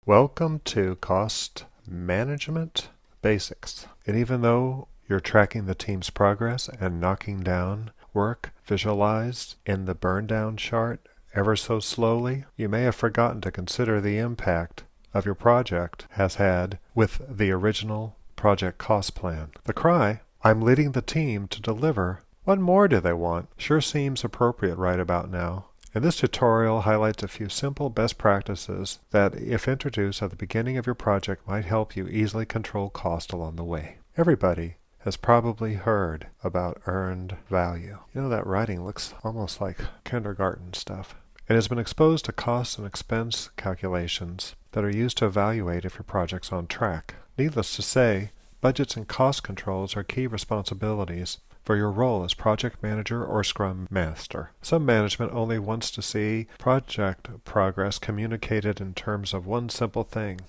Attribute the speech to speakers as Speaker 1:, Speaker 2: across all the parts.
Speaker 1: Welcome to Cost Management Basics. And even though you're tracking the team's progress and knocking down work visualized in the burn down chart ever so slowly, you may have forgotten to consider the impact of your project has had with the original project cost plan. The cry, "I'm leading the team to deliver. What more do they want?" sure seems appropriate right about now. And this tutorial highlights a few simple best practices that, if introduced at the beginning of your project, might help you easily control cost along the way. Everybody has probably heard about earned value. You know, that writing looks almost like kindergarten stuff. And has been exposed to cost and expense calculations that are used to evaluate if your project's on track. Needless to say, budgets and cost controls are key responsibilities for your role as project manager or scrum master. Some management only wants to see project progress communicated in terms of one simple thing: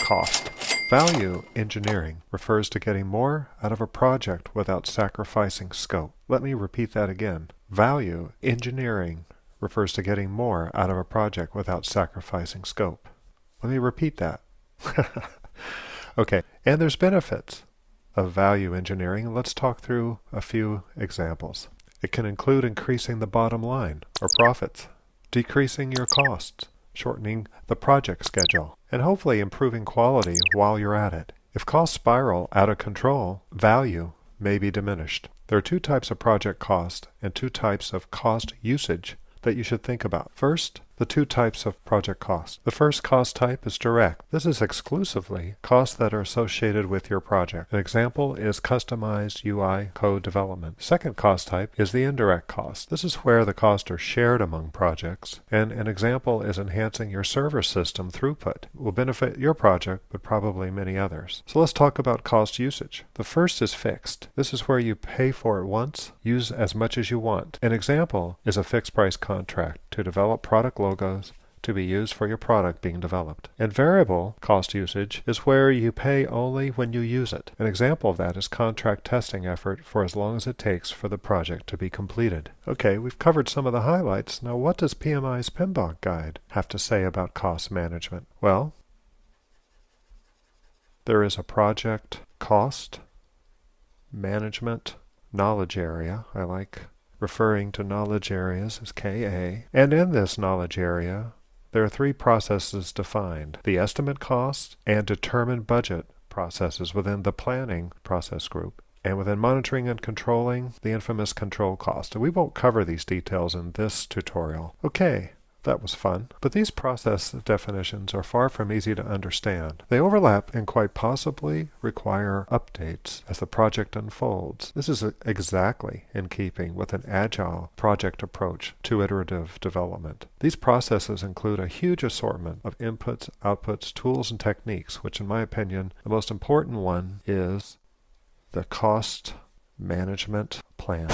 Speaker 1: cost. Value engineering refers to getting more out of a project without sacrificing scope. Let me repeat that again. Value engineering refers to getting more out of a project without sacrificing scope. Let me repeat that. Okay, and there's benefits of value engineering. Let's talk through a few examples. It can include increasing the bottom line or profits, decreasing your costs, shortening the project schedule, and hopefully improving quality while you're at it. If costs spiral out of control, value may be diminished. There are two types of project cost and two types of cost usage that you should think about. First, the two types of project cost. The first cost type is direct. This is exclusively costs that are associated with your project. An example is customized UI code development. Second cost type is the indirect cost. This is where the costs are shared among projects, and an example is enhancing your server system throughput. It will benefit your project, but probably many others. So let's talk about cost usage. The first is fixed. This is where you pay for it once, use as much as you want. An example is a fixed price contract to develop product logos to be used for your product being developed. And variable cost usage is where you pay only when you use it. An example of that is contract testing effort for as long as it takes for the project to be completed. Okay, we've covered some of the highlights. Now, what does PMI's PMBOK guide have to say about cost management? Well, there is a project cost management knowledge area. I like referring to knowledge areas as KA. And in this knowledge area, there are three processes defined: the estimate cost and determine budget processes within the planning process group, and within monitoring and controlling, the infamous control cost. And we won't cover these details in this tutorial. Okay, that was fun. But these process definitions are far from easy to understand. They overlap and quite possibly require updates as the project unfolds. This is exactly in keeping with an agile project approach to iterative development. These processes include a huge assortment of inputs, outputs, tools, and techniques, which in my opinion, the most important one is the cost management plan.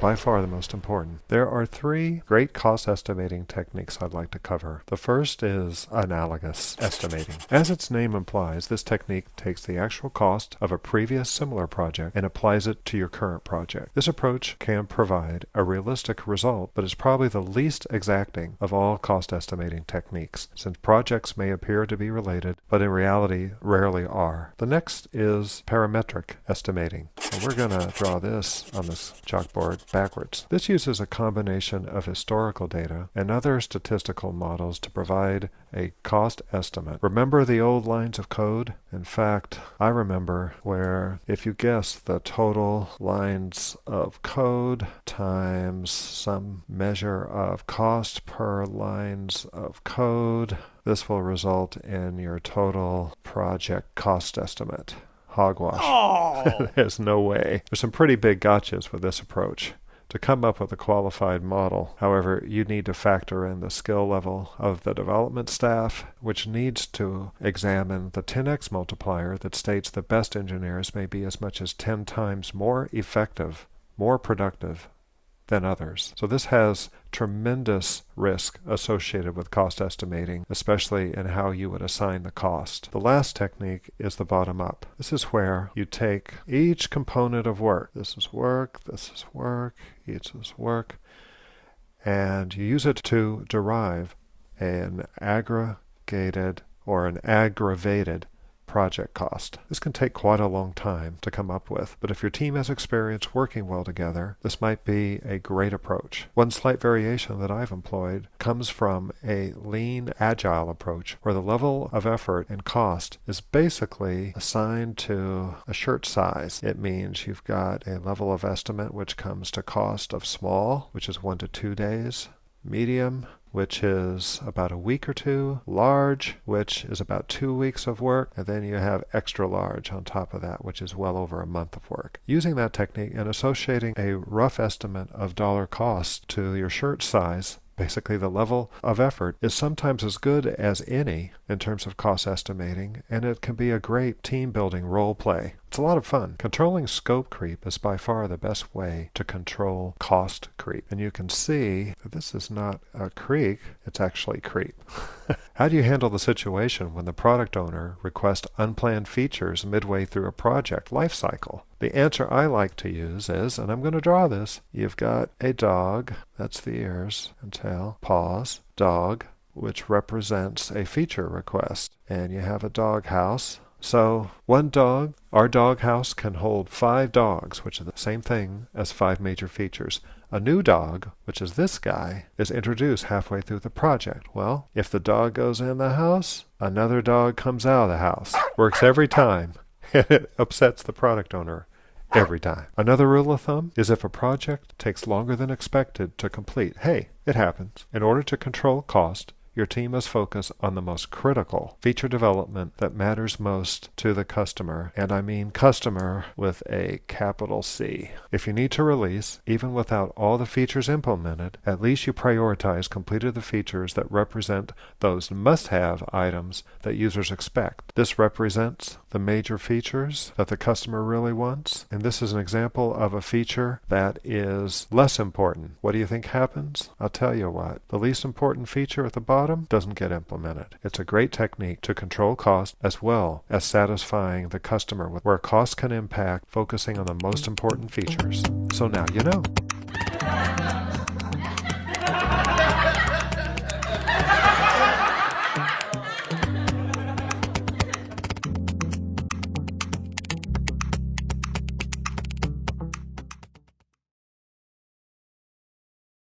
Speaker 1: By far the most important. There are three great cost estimating techniques I'd like to cover. The first is analogous estimating. As its name implies, this technique takes the actual cost of a previous similar project and applies it to your current project. This approach can provide a realistic result, but is probably the least exacting of all cost estimating techniques, since projects may appear to be related, but in reality rarely are. The next is parametric estimating. And we're going to draw this on this chalkboard backwards. This uses a combination of historical data and other statistical models to provide a cost estimate. Remember the old lines of code? In fact, I remember where if you guess the total lines of code times some measure of cost per lines of code, this will result in your total project cost estimate. Hogwash. Oh. There's no way. There's some pretty big gotchas with this approach. To come up with a qualified model, however, you need to factor in the skill level of the development staff, which needs to examine the 10x multiplier that states the best engineers may be as much as 10 times more effective, more productive than others. So this has tremendous risk associated with cost estimating, especially in how you would assign the cost. The last technique is the bottom up. This is where you take each component of work. This is work, this is work, each is work, and you use it to derive an aggregated or an aggravated project cost. This can take quite a long time to come up with, but if your team has experience working well together, this might be a great approach. One slight variation that I've employed comes from a lean, agile approach where the level of effort and cost is basically assigned to a shirt size. It means you've got a level of estimate which comes to cost of small, which is 1 to 2 days, medium, which is about a week or two, large, which is about 2 weeks of work, and then you have extra large on top of that, which is well over a month of work. Using that technique and associating a rough estimate of dollar cost to your shirt size, basically the level of effort, is sometimes as good as any in terms of cost estimating, and it can be a great team building role play. It's a lot of fun. Controlling scope creep is by far the best way to control cost creep. And you can see that this is not a creek, it's actually creep. How do you handle the situation when the product owner requests unplanned features midway through a project life cycle? The answer I like to use is, and I'm going to draw this, you've got a dog, that's the ears and tail, paws, dog, which represents a feature request, and you have a dog house. So one dog, our dog house can hold 5 dogs, which is the same thing as 5 major features. A new dog, which is this guy, is introduced halfway through the project. Well, if the dog goes in the house, another dog comes out of the house. Works every time, and it upsets the product owner every time. Another rule of thumb is if a project takes longer than expected to complete, hey, it happens. In order to control cost, your team must focus on the most critical feature development that matters most to the customer, and I mean customer with a capital C. If you need to release, even without all the features implemented, at least you prioritize completed the features that represent those must-have items that users expect. This represents the major features that the customer really wants, and this is an example of a feature that is less important. What do you think happens? I'll tell you what. The least important feature at the bottom doesn't get implemented. It's a great technique to control cost as well as satisfying the customer with where cost can impact, focusing on the most important features. So now you know.